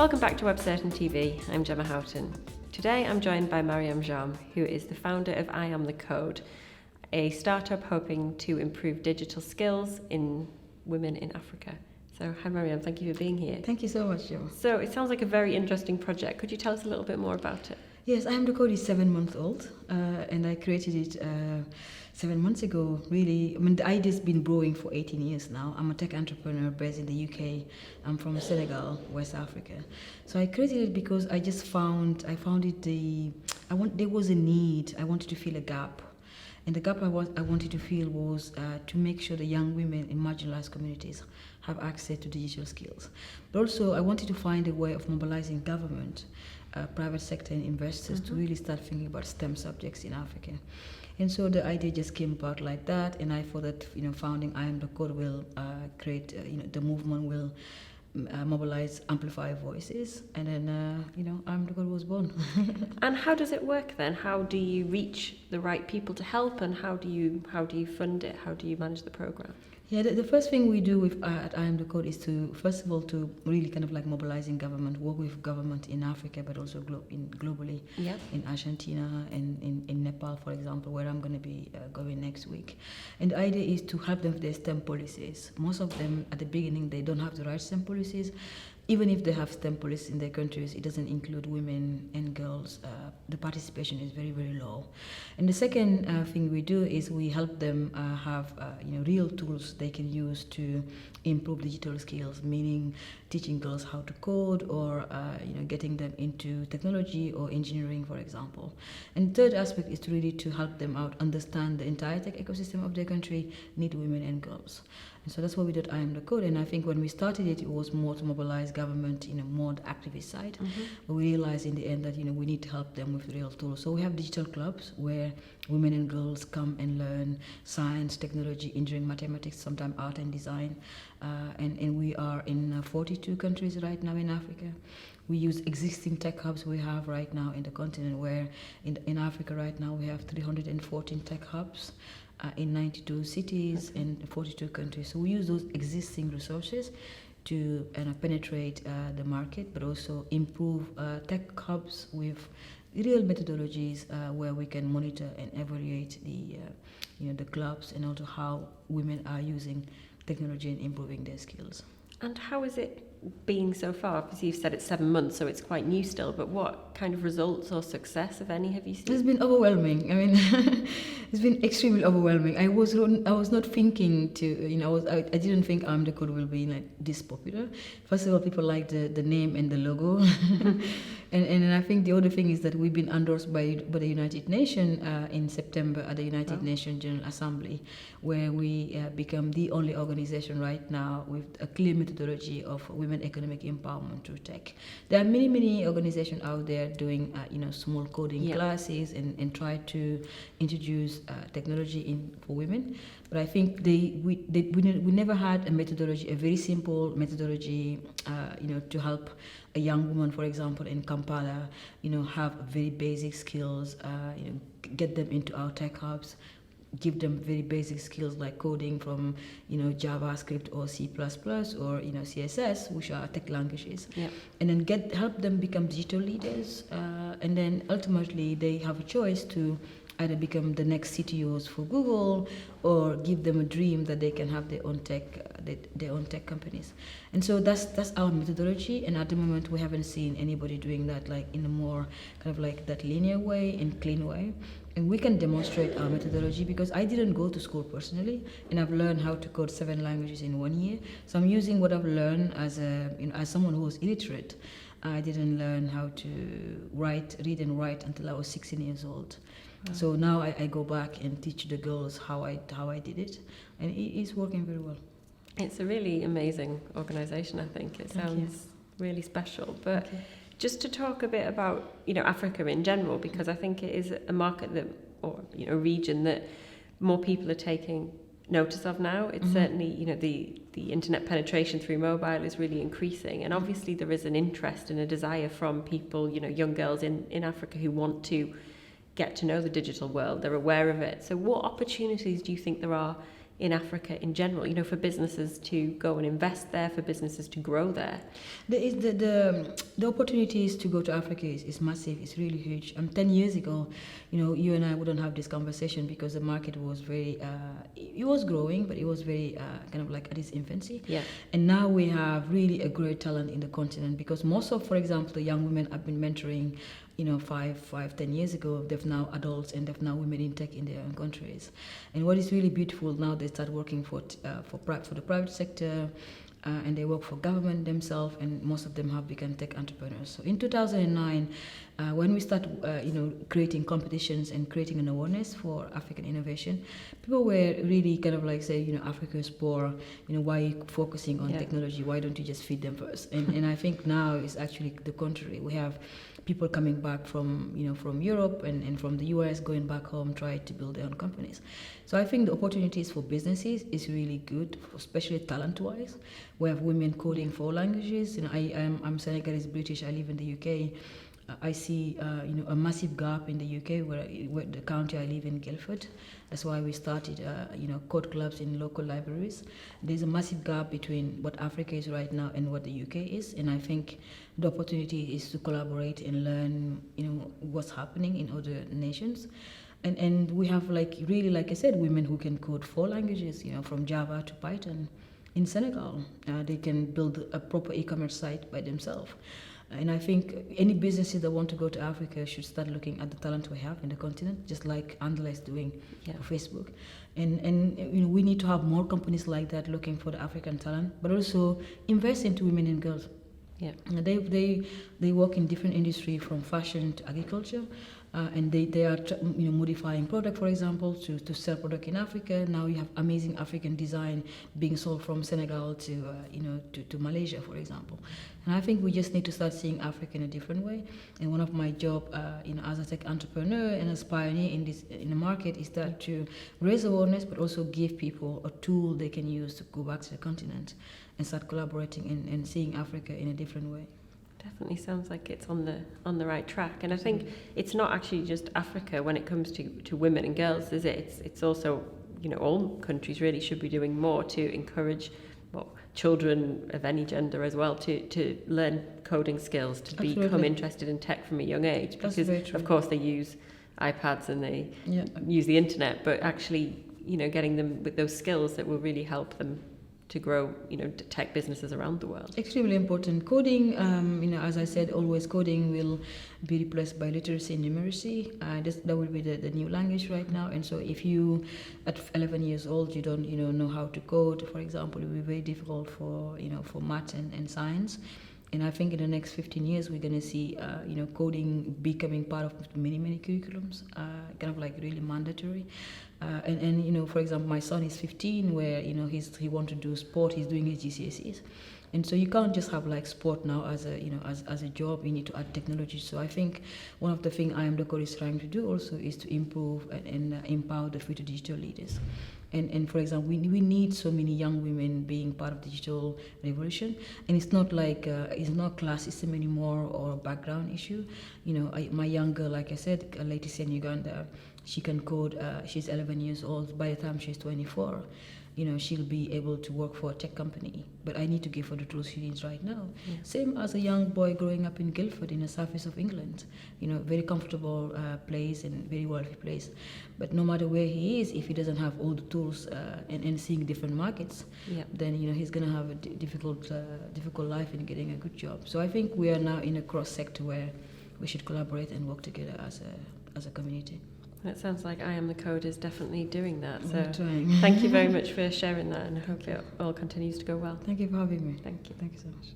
Welcome back to Webcertain TV. I'm Gemma Houghton. Today I'm joined by Mariéme Jamme, who is the founder of I Am the Code, a startup hoping to improve digital skills in women in Africa. So hi Mariéme, thank you for being here. Thank you so much, Gemma. So it sounds like a very interesting project. Could you tell us a little bit more about it? Yes, I Am the Code is 7 months old, and I created it 7 months ago. Really, I mean, the idea's been brewing for 18 years now. I'm a tech entrepreneur based in the UK. I'm from Senegal, West Africa. So I created it because I found it there was a need. I wanted to fill a gap. And the gap I wanted to fill was to make sure the young women in marginalized communities have access to digital skills. But also, I wanted to find a way of mobilizing government, private sector and investors to really start thinking about STEM subjects in Africa. And so the idea just came about like that, and I thought that founding I Am the Code will create the movement will mobilize, amplify voices, and then I Am the Code was born. And how does it work then? How do you reach the right people to help, and how do you fund it? How do you manage the program? Yeah, the first thing we do with at I Am the Code is to, first of all, to really kind of like mobilizing government, work with government in Africa, but also globally, in Argentina and in Nepal, for example, where I'm going to be going next week. And the idea is to help them with their STEM policies. Most of them, at the beginning, they don't have the right STEM policies. Even if they have STEM policies in their countries, it doesn't include women and girls. The participation is very, very low. And the second thing we do is we help them have real tools they can use to improve digital skills, meaning teaching girls how to code or getting them into technology or engineering, for example. And the third aspect is really to help them out understand the entire tech ecosystem of their country, need women and girls. And so that's what we did I Am the Code. And I think when we started it, it was more to mobilize government, more the activist side. But we realized in the end that we need to help them with real tools. So we have digital clubs where women and girls come and learn science, technology, engineering, mathematics, sometimes art and design. And we are in 42 countries right now in Africa. We use existing tech hubs we have right now in the continent, where in Africa right now we have 314 tech hubs in 92 cities and 42 countries. So we use those existing resources to penetrate the market, but also improve tech hubs with real methodologies where we can monitor and evaluate the clubs and also how women are using technology and improving their skills. And how is it being so far? Obviously you've said it's 7 months, so it's quite new still, but what kind of results or success, if any, have you seen? It's been overwhelming. I mean, it's been extremely overwhelming. I was not thinking to, I didn't think I Am the Code will be like this popular. First of all, people like the name and the logo. and I think the other thing is that we've been endorsed by the United Nations in September at the United Nations General Assembly, where we become the only organization right now with a clear methodology of women economic empowerment through tech. There are many organizations out there doing small coding classes and try to introduce technology for women, but I think we never had a methodology, a very simple methodology, to help a young woman, for example, in Kampala, have very basic skills, get them into our tech hubs, give them very basic skills like coding from JavaScript or C++ or CSS, which are tech languages, and then help them become digital leaders, and then ultimately they have a choice to either become the next CTOs for Google or give them a dream that they can have their own tech companies. And so that's our methodology, and at the moment we haven't seen anybody doing that like in a more kind of like that linear way and clean way. And we can demonstrate our methodology because I didn't go to school personally, and I've learned how to code 7 languages in 1 year. So I'm using what I've learned as someone who was illiterate. I didn't learn how to read and write until I was 16 years old. Wow. So now I go back and teach the girls how I did it, and it's working very well. It's a really amazing organisation, I think. It sounds really special. But just to talk a bit about Africa in general, because I think it is a market that, or a region that more people are taking notice of now. It's certainly the internet penetration through mobile is really increasing, and obviously there is an interest and a desire from people, young girls in Africa who want to get to know the digital world. They're aware of it. So what opportunities do you think there are in Africa in general, for businesses to go and invest there, for businesses to grow there? The opportunities to go to Africa is massive. It's really huge. 10 years ago, you and I wouldn't have this conversation because the market was very, it was growing, but it was very kind of like at its infancy. Yeah. And now we have really a great talent in the continent because most of, for example, the young women I've been mentoring, 10 years ago, they've now adults and they've now women in tech in their own countries. And what is really beautiful now, they start working for the private sector, and they work for government themselves, and most of them have become tech entrepreneurs. So in 2009, when we started, creating competitions and creating an awareness for African innovation, people were really kind of like say, Africa is poor, why are you focusing on technology? Why don't you just feed them first? And I think now it's actually the contrary. We have people coming back from Europe and from the US, going back home, trying to build their own companies. So I think the opportunities for businesses is really good, especially talent-wise. We have women coding 4 languages. I'm Senegalese British. I live in the UK. I see a massive gap in the UK where the county I live in, Guildford. That's why we started code clubs in local libraries. There's a massive gap between what Africa is right now and what the UK is, and I think the opportunity is to collaborate and learn what's happening in other nations. And we have like I said, women who can code 4 languages, from Java to Python. In Senegal, they can build a proper e-commerce site by themselves. And I think any businesses that want to go to Africa should start looking at the talent we have in the continent, just like Andela is doing for Facebook. And we need to have more companies like that looking for the African talent, but also invest into women and girls. Yeah. They work in different industries, from fashion to agriculture. And they are modifying product, for example, to sell product in Africa. Now you have amazing African design being sold from Senegal to Malaysia, for example. And I think we just need to start seeing Africa in a different way. And one of my job, as a tech entrepreneur and as pioneer in the market, is that to raise awareness, but also give people a tool they can use to go back to the continent and start collaborating and seeing Africa in a different way. Definitely sounds like it's on the right track, and I think it's not actually just Africa when it comes to women and girls, is it? It's also all countries really should be doing more to encourage children of any gender as well to learn coding skills, to become interested in tech from a young age, because of course they use iPads and they use the internet, but actually getting them with those skills that will really help them to grow, tech businesses around the world. Extremely important. Coding, as I said, always coding will be replaced by literacy and numeracy. That will be the new language right now. And so if you, at 11 years old, you don't, know how to code, for example, it will be very difficult for math and science. And I think in the next 15 years, we're going to see, coding becoming part of many curriculums, kind of like really mandatory. And for example, my son is 15, where he wants to do sport. He's doing his GCSEs, and so you can't just have like sport now as a job. You need to add technology. So I think one of the things I Am the Code is trying to do also is to improve and empower the future digital leaders. And for example, we need so many young women being part of the digital revolution. And it's not like it's not class system anymore or a background issue. My young girl, like I said, Leticia in Uganda, she can code. She's 11 years old. By the time she's 24, she'll be able to work for a tech company. But I need to give her the tools she needs right now. Yeah. Same as a young boy growing up in Guildford, in the southeast of England. Very comfortable place and very wealthy place. But no matter where he is, if he doesn't have all the tools and seeing different markets, then he's going to have a difficult life in getting a good job. So I think we are now in a cross sector where we should collaborate and work together as a community. It sounds like I Am the Code is definitely doing that. So We're trying. Thank you very much for sharing that, and I hope it all continues to go well. Thank you for having me. Thank you. Thank you so much.